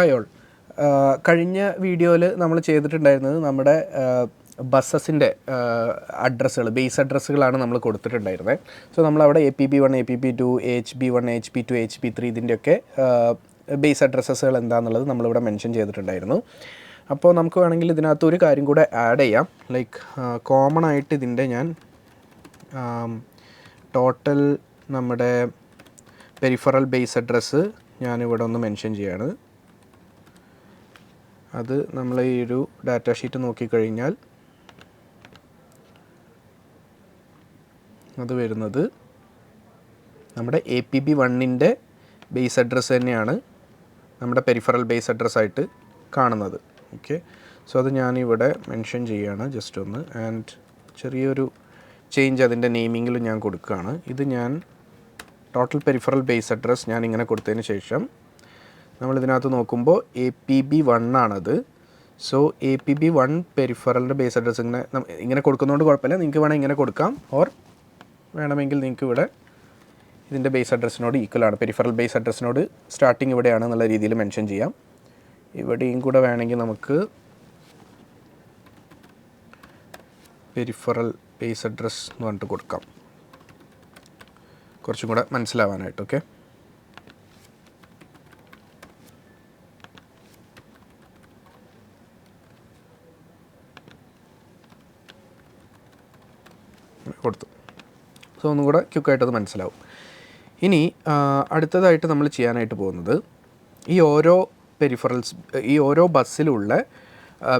Hi all. കഴിഞ്ഞ വീഡിയോയിൽ നമ്മൾ ചെയ്തിട്ടുണ്ടായിരുന്നത് നമ്മുടെ ബസ്സസിൻ്റെ അഡ്രസ്സുകൾ, ബേസ് അഡ്രസ്സുകളാണ് നമ്മൾ കൊടുത്തിട്ടുണ്ടായിരുന്നത്. സോ നമ്മളവിടെ APB1, APB2, HB1, HP2, HP3 ഇതിൻ്റെയൊക്കെ ബേസ് അഡ്രസ്സുകൾ എന്താണെന്നുള്ളത് നമ്മളിവിടെ മെൻഷൻ ചെയ്തിട്ടുണ്ടായിരുന്നു. അപ്പോൾ നമുക്ക് വേണമെങ്കിൽ ഇതിനകത്ത് ഒരു കാര്യം കൂടെ ആഡ് ചെയ്യാം. ലൈക്ക് കോമൺ ആയിട്ട് ഇതിൻ്റെ ഞാൻ ടോട്ടൽ നമ്മുടെ പെരിഫറൽ ബേസ് അഡ്രസ്സ് ഞാനിവിടെ ഒന്ന് മെൻഷൻ ചെയ്യാണ്. അത് നമ്മൾ ഈ ഒരു ഡാറ്റ ഷീറ്റ് നോക്കിക്കഴിഞ്ഞാൽ അത് വരുന്നത് നമ്മുടെ APB1ൻ്റെ ബേസ് അഡ്രസ്സ് തന്നെയാണ് നമ്മുടെ പെരിഫറൽ ബേസ് അഡ്രസ്സായിട്ട് കാണുന്നത്. ഓക്കെ, സോ അത് ഞാനിവിടെ മെൻഷൻ ചെയ്യുകയാണ് ജസ്റ്റ് ഒന്ന്. ആൻഡ് ചെറിയൊരു ചേഞ്ച് അതിൻ്റെ നെയിമിങ്ങിൽ ഞാൻ കൊടുക്കുകയാണ്. ഇത് ഞാൻ ടോട്ടൽ പെരിഫറൽ ബേസ് അഡ്രസ്സ് ഞാൻ ഇങ്ങനെ കൊടുത്തതിന് ശേഷം നമ്മളിതിനകത്ത് നോക്കുമ്പോൾ APB1 ആണത്. സോ APB1 പെരിഫറലിൻ്റെ ബേസ് അഡ്രസ്സ് ഇങ്ങനെ കൊടുക്കുന്നതുകൊണ്ട് കുഴപ്പമില്ല. നിങ്ങൾക്ക് വേണമെങ്കിൽ ഇങ്ങനെ കൊടുക്കാം, ഓർ വേണമെങ്കിൽ നിങ്ങൾക്ക് ഇവിടെ ഇതിൻ്റെ ബേസ് അഡ്രസ്സിനോട് ഈക്വലാണ്, പെരിഫറൽ ബേസ് അഡ്രസ്സിനോട് സ്റ്റാർട്ടിങ് ഇവിടെയാണ് എന്നുള്ള രീതിയിൽ മെൻഷൻ ചെയ്യാം. ഇവിടെയും കൂടെ വേണമെങ്കിൽ നമുക്ക് പെരിഫറൽ ബേസ് അഡ്രസ്സ് എന്ന് പറഞ്ഞിട്ട് കൊടുക്കാം, കുറച്ചും കൂടെ മനസ്സിലാവാനായിട്ട്. ഓക്കെ, കൊടുത്തു. സോ ഒന്നും കൂടെ ക്വിക്കായിട്ടത് മനസ്സിലാവും. ഇനി അടുത്തതായിട്ട് നമ്മൾ ചെയ്യാനായിട്ട് പോകുന്നത് ഈ ഓരോ ബസ്സിലുള്ള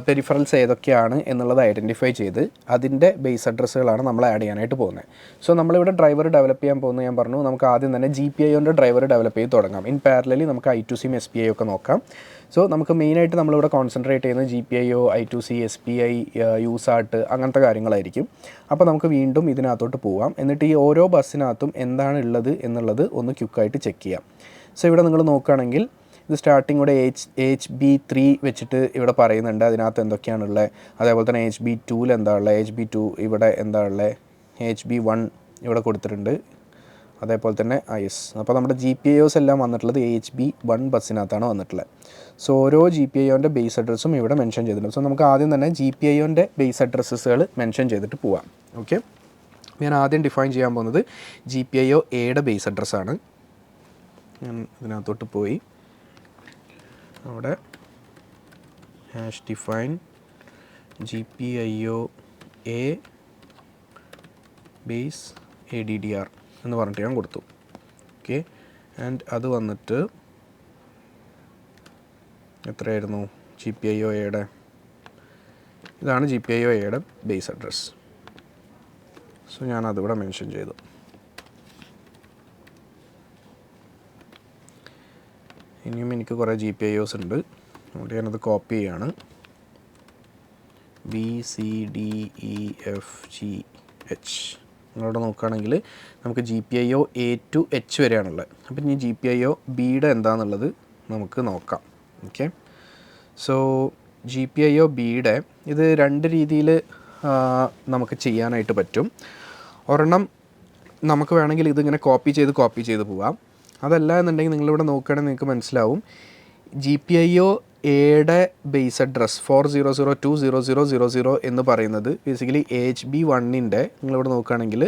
പെരിഫറൽസ് ഏതൊക്കെയാണ് എന്നുള്ളത് ഐഡൻറ്റിഫൈ ചെയ്ത് അതിൻ്റെ ബേസ് അഡ്രസ്സുകളാണ് നമ്മൾ ആഡ് ചെയ്യാനായിട്ട് പോകുന്നത്. സോ നമ്മളിവിടെ ഡ്രൈവർ ഡെവലപ്പ് ചെയ്യാൻ പോകുന്നത് ഞാൻ പറഞ്ഞു, നമുക്ക് ആദ്യം തന്നെ GPIOൻ്റെ ഡ്രൈവർ ഡെവലപ്പ് ചെയ്ത് തുടങ്ങാം. ഇൻ പാരലലി നമുക്ക് I2Cയും SPI ഒക്കെ നോക്കാം. സോ നമുക്ക് മെയിനായിട്ട് നമ്മളിവിടെ കോൺസെൻട്രേറ്റ് ചെയ്യുന്നത് GPIO, I2C, SPI, USART അങ്ങനത്തെ കാര്യങ്ങളായിരിക്കും. അപ്പോൾ നമുക്ക് വീണ്ടും ഇതിനകത്തോട്ട് പോവാം. എന്നിട്ട് ഈ ഓരോ ബസ്സിനകത്തും എന്താണ് ഉള്ളത് എന്നുള്ളത് ഒന്ന് ക്വിക്കായിട്ട് ചെക്ക് ചെയ്യാം. സോ ഇവിടെ നിങ്ങൾ നോക്കുകയാണെങ്കിൽ ഇത് സ്റ്റാർട്ടിങ് ഇവിടെ HB3 വെച്ചിട്ട് ഇവിടെ പറയുന്നുണ്ട്, അതിനകത്ത് എന്തൊക്കെയാണുള്ളത്. അതേപോലെ തന്നെ HB2 എന്താ ഉള്ളത്, HB2 ഇവിടെ എന്താ ഉള്ളത്, HB1 ഇവിടെ കൊടുത്തിട്ടുണ്ട്. അതേപോലെ തന്നെ IS. അപ്പോൾ നമ്മുടെ GPIOs എല്ലാം വന്നിട്ടുള്ളത് HB1 ബസ്സിനകത്താണ് വന്നിട്ടുള്ളത്. സോ ഓരോ GPIOൻ്റെ ബേസ് അഡ്രസ്സും ഇവിടെ മെൻഷൻ ചെയ്തിട്ടുണ്ട്. സോ നമുക്ക് ആദ്യം തന്നെ GPIOൻ്റെ ബേസ് അഡ്രസ്സുകൾ മെൻഷൻ ചെയ്തിട്ട് പോവാം. ഓക്കെ, ഞാൻ ആദ്യം ഡിഫൈൻ ചെയ്യാൻ പോകുന്നത് GPIO-Aയുടെ ബേസ് അഡ്രസ്സാണ്. ഞാൻ ഇതിനകത്തോട്ട് പോയി അവിടെ #define GPIO-A base ADDR എന്ന് പറഞ്ഞിട്ട് ഞാൻ കൊടുത്തു. ഓക്കെ, ആൻഡ് അത് വന്നിട്ട് എത്രയായിരുന്നു GPIO-Aയുടെ, ഇതാണ് GPIO-Aയുടെ ബേസ് അഡ്രസ്സ്. സോ ഞാൻ അതിവിടെ മെൻഷൻ ചെയ്തു. ഇനിയും എനിക്ക് കുറേ GPIOs ഉണ്ട്, അതുകൊണ്ട് ഞാനത് കോപ്പി ചെയ്യാണ്. BCDEFGH നിങ്ങളവിടെ നോക്കുകയാണെങ്കിൽ നമുക്ക് GPIO-A to H വരെയാണുള്ളത്. അപ്പം ഇനി GPIO-Bയുടെ എന്താണെന്നുള്ളത് നമുക്ക് നോക്കാം. ഓക്കെ, സോ GPIO-Bയുടെ ഇത് രണ്ട് രീതിയിൽ നമുക്ക് ചെയ്യാനായിട്ട് പറ്റും. ഒരെണ്ണം നമുക്ക് വേണമെങ്കിൽ ഇതിങ്ങനെ കോപ്പി ചെയ്ത് പോവാം. അതല്ല എന്നുണ്ടെങ്കിൽ നിങ്ങളിവിടെ നോക്കുകയാണെങ്കിൽ നിങ്ങൾക്ക് മനസ്സിലാവും GPIO-Aയുടെ ബേസ് അഡ്രസ് 40020000 എന്ന് പറയുന്നത് ബേസിക്കലി HB1ൻ്റെ, നിങ്ങളിവിടെ നോക്കുകയാണെങ്കിൽ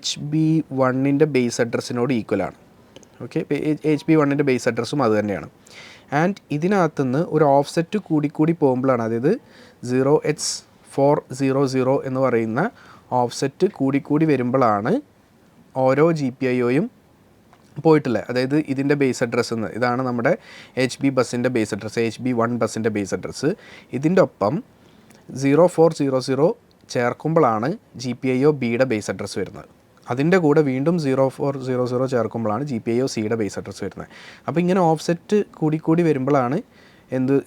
HB1ൻ്റെ ബേസ് അഡ്രസ്സിനോട് ഈക്വലാണ്. ഓക്കെ, HB1ൻ്റെ ബേസ് അഡ്രസ്സും അത് തന്നെയാണ്. ആൻഡ് ഇതിനകത്തുനിന്ന് ഒരു ഓഫ്സെറ്റ് കൂടി പോകുമ്പോഴാണ്, അതായത് 0H400 എന്ന് പറയുന്ന ഓഫ്സെറ്റ് കൂടി വരുമ്പോഴാണ് ഓരോ GPIOയും പോയിട്ടില്ലേ. അതായത് ഇതിൻ്റെ ബേസ് അഡ്രസ്സ് ഇതാണ് നമ്മുടെ HB ബസ്സിൻ്റെ ബേസ് അഡ്രസ്സ്, HB1 ബസ്സിൻ്റെ ബേസ് അഡ്രസ്സ്. ഇതിൻ്റെ ഒപ്പം 0400 ചേർക്കുമ്പോഴാണ് GPIO-Bയുടെ ബേസ് അഡ്രസ്സ് വരുന്നത്. അതിൻ്റെ കൂടെ വീണ്ടും 0400 ചേർക്കുമ്പോഴാണ് GPIO-Cയുടെ ബേസ് അഡ്രസ്സ് വരുന്നത്. അപ്പോൾ ഇങ്ങനെ ഓഫ്സെറ്റ് കൂടി വരുമ്പോഴാണ്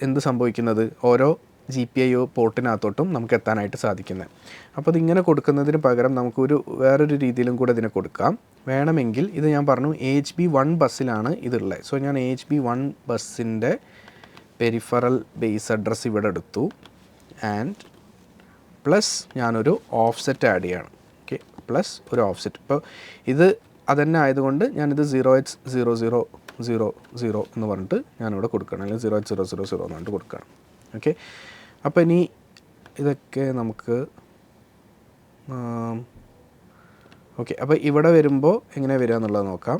എന്ത് സംഭവിക്കുന്നത്, ഓരോ GPIO പോർട്ടിനകത്തോട്ടും നമുക്ക് എത്താനായിട്ട് സാധിക്കുന്നത്. അപ്പോൾ ഇതിങ്ങനെ കൊടുക്കുന്നതിന് പകരം നമുക്കൊരു വേറൊരു രീതിയിലും കൂടെ ഇതിനെ കൊടുക്കാം. വേണമെങ്കിൽ ഇത് ഞാൻ പറഞ്ഞു HB1 ബസ്സിലാണ് ഇതുള്ളത്. സോ ഞാൻ HB1 ബസ്സിൻ്റെ പെരിഫറൽ ബേസ് അഡ്രസ്സ് ഇവിടെ എടുത്തു. ആൻഡ് പ്ലസ് ഞാനൊരു ഓഫ്സെറ്റ് ആഡ് ചെയ്യാണ്. പ്ലസ് ഒരു ഓഫ്സെറ്റ്. ഇപ്പോൾ ഇത് അതുതന്നെ ആയതുകൊണ്ട് ഞാനിത് 0H00 0 എന്ന് പറഞ്ഞിട്ട് ഞാനിവിടെ കൊടുക്കണം, അല്ലെങ്കിൽ 0H000 എന്ന് പറഞ്ഞിട്ട് കൊടുക്കണം. ഓക്കെ, അപ്പോൾ ഇനി ഇതൊക്കെ നമുക്ക് ഓക്കെ, അപ്പോൾ ഇവിടെ വരുമ്പോൾ എങ്ങനെ വരിക എന്നുള്ളത് നോക്കാം.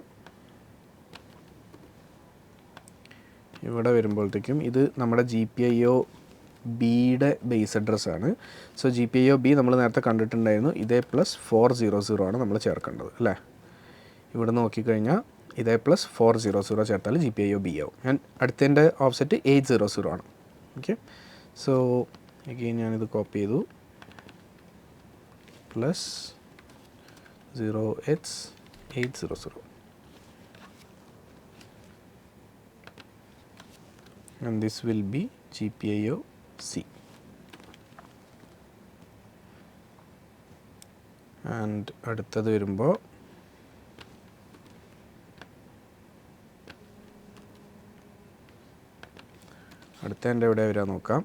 ഇവിടെ വരുമ്പോഴത്തേക്കും ഇത് നമ്മുടെ GPIO-Bയുടെ ബേസ് അഡ്രസ്സാണ്. സോ GPIO-B നമ്മൾ നേരത്തെ കണ്ടിട്ടുണ്ടായിരുന്നു, ഇതേ +400 ആണ് നമ്മൾ ചേർക്കേണ്ടത് അല്ലേ. ഇവിടെ നോക്കിക്കഴിഞ്ഞാൽ ഇതേ +400 ചേർത്താൽ GPIO-B ആവും. ഞാൻ അടുത്തതിൻ്റെ ഓഫ്സെറ്റ് 800 ആണ്. ഓക്കെ, സോ അഗെയിൻ ഞാനിത് കോപ്പി ചെയ്തു, +0H800 and this will be GPIO-C. and അടുത്തത് വരുമ്പോൾ അടുത്തതിൻ്റെ എവിടെ വരാൻ നോക്കാം.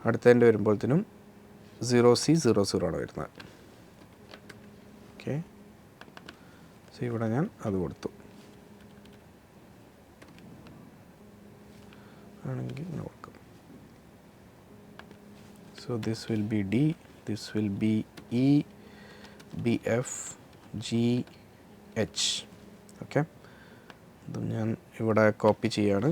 അടുത്തതിൻ്റെ വരുമ്പോഴത്തേനും 0C00 ആണ് വരുന്നത്. ഓക്കെ, സോ ഇവിടെ ഞാൻ അത് കൊടുത്തു ആണെങ്കിൽ നോക്കാം. So this will be D, this will be E, BF, GH. Okay, ഇത് ഞാൻ ഇവിടെ കോപ്പി ചെയ്യാണ്.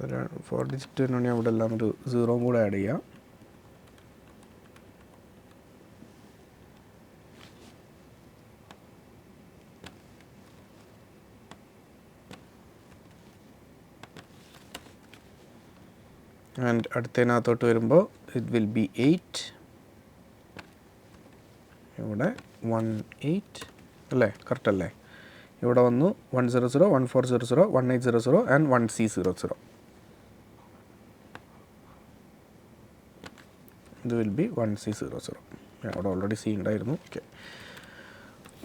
ഒരു 4 ഡിജിറ്റ് വേണമെങ്കിൽ അവിടെ എല്ലാം ഒരു 0 കൂടെ ആഡ് ചെയ്യാം. ആൻഡ് അടുത്തതിനകത്തോട്ട് വരുമ്പോൾ ഇറ്റ് വിൽ ബി 8, ഇവിടെ 18 അല്ലേ, കറക്റ്റ് അല്ലേ. ഇവിടെ വന്നു 100, 1400, 1800 ആൻഡ് 1C00. ഇത് വിൽ ബി 1C00. അവിടെ ഓൾറെഡി C ഉണ്ടായിരുന്നു. Okay,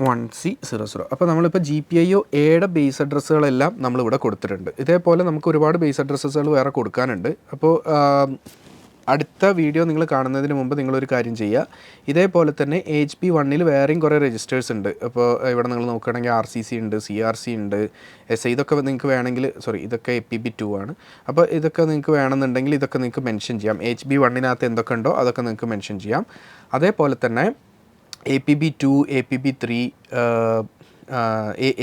1C00. അപ്പോൾ നമ്മളിപ്പോൾ GPIO-Aയുടെ ബേസ് അഡ്രസ്സുകളെല്ലാം നമ്മളിവിടെ കൊടുത്തിട്ടുണ്ട്. ഇതേപോലെ നമുക്ക് ഒരുപാട് ബേസ് അഡ്രസ്സുകൾ വേറെ കൊടുക്കാനുണ്ട്. അപ്പോൾ അടുത്ത വീഡിയോ നിങ്ങൾ കാണുന്നതിന് മുമ്പ് നിങ്ങളൊരു കാര്യം ചെയ്യുക, ഇതേപോലെ തന്നെ HP1 വേറെയും കുറേ രജിസ്റ്റേഴ്സ് ഉണ്ട്. അപ്പോൾ ഇവിടെ നിങ്ങൾ നോക്കുകയാണെങ്കിൽ RCC ഉണ്ട്, CRC ഉണ്ട്, SI. ഇതൊക്കെ നിങ്ങൾക്ക് വേണമെങ്കിൽ, ഇതൊക്കെ APB2 ആണ്. അപ്പോൾ ഇതൊക്കെ നിങ്ങൾക്ക് വേണമെന്നുണ്ടെങ്കിൽ ഇതൊക്കെ നിങ്ങൾക്ക് മെൻഷൻ ചെയ്യാം. HB1 എന്തൊക്കെ ഉണ്ടോ അതൊക്കെ നിങ്ങൾക്ക് മെൻഷൻ ചെയ്യാം. അതേപോലെ തന്നെ APB2, APB3,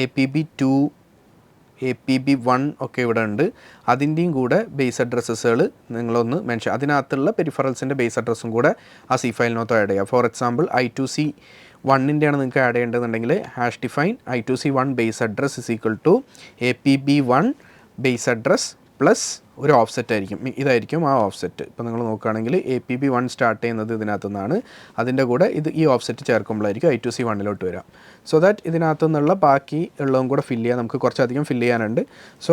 APB2, APB1 ഒക്കെ ഇവിടെ ഉണ്ട്. അതിൻ്റെയും കൂടെ ബേസ് അഡ്രസ്സുകൾ നിങ്ങളൊന്ന് മെൻഷൻ, അതിനകത്തുള്ള പെരിഫറൽസിൻ്റെ ബേസ് അഡ്രസ്സും കൂടെ ആ C ഫയലിനകത്ത് ആഡ് ചെയ്യുക. ഫോർ എക്സാമ്പിൾ I2C1 നിങ്ങൾക്ക് ആഡ് ചെയ്യേണ്ടതുണ്ടെങ്കിൽ #define I2C1 base address = APB1 base address plus ഒരു ഓഫ്സെറ്റ് ആയിരിക്കും. ഇതായിരിക്കും ആ ഓഫ്സെറ്റ്. ഇപ്പോൾ നിങ്ങൾ നോക്കുകയാണെങ്കിൽ APB1 സ്റ്റാർട്ട് ചെയ്യുന്നത് ഇതിനകത്തു നിന്നാണ്. അതിൻ്റെ കൂടെ ഈ ഓഫ്സെറ്റ് ചേർക്കുമ്പോഴായിരിക്കും I2C1 വരിക. സോ ദാറ്റ് ഇതിനകത്തു നിന്നുള്ള ബാക്കി ഉള്ളതും കൂടെ ഫില്ല് ചെയ്യാൻ, നമുക്ക് കുറച്ചധികം ഫില്ല് ചെയ്യാനുണ്ട്. സോ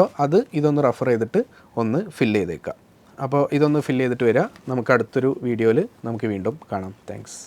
ഇതൊന്ന് റെഫർ ചെയ്തിട്ട് ഒന്ന് ഫില്ല് ചെയ്തേക്കാം. അപ്പോൾ ഇതൊന്ന് ഫില്ല് ചെയ്തിട്ട് വരിക. നമുക്ക് അടുത്തൊരു വീഡിയോയിൽ നമുക്ക് വീണ്ടും കാണാം. താങ്ക്സ്.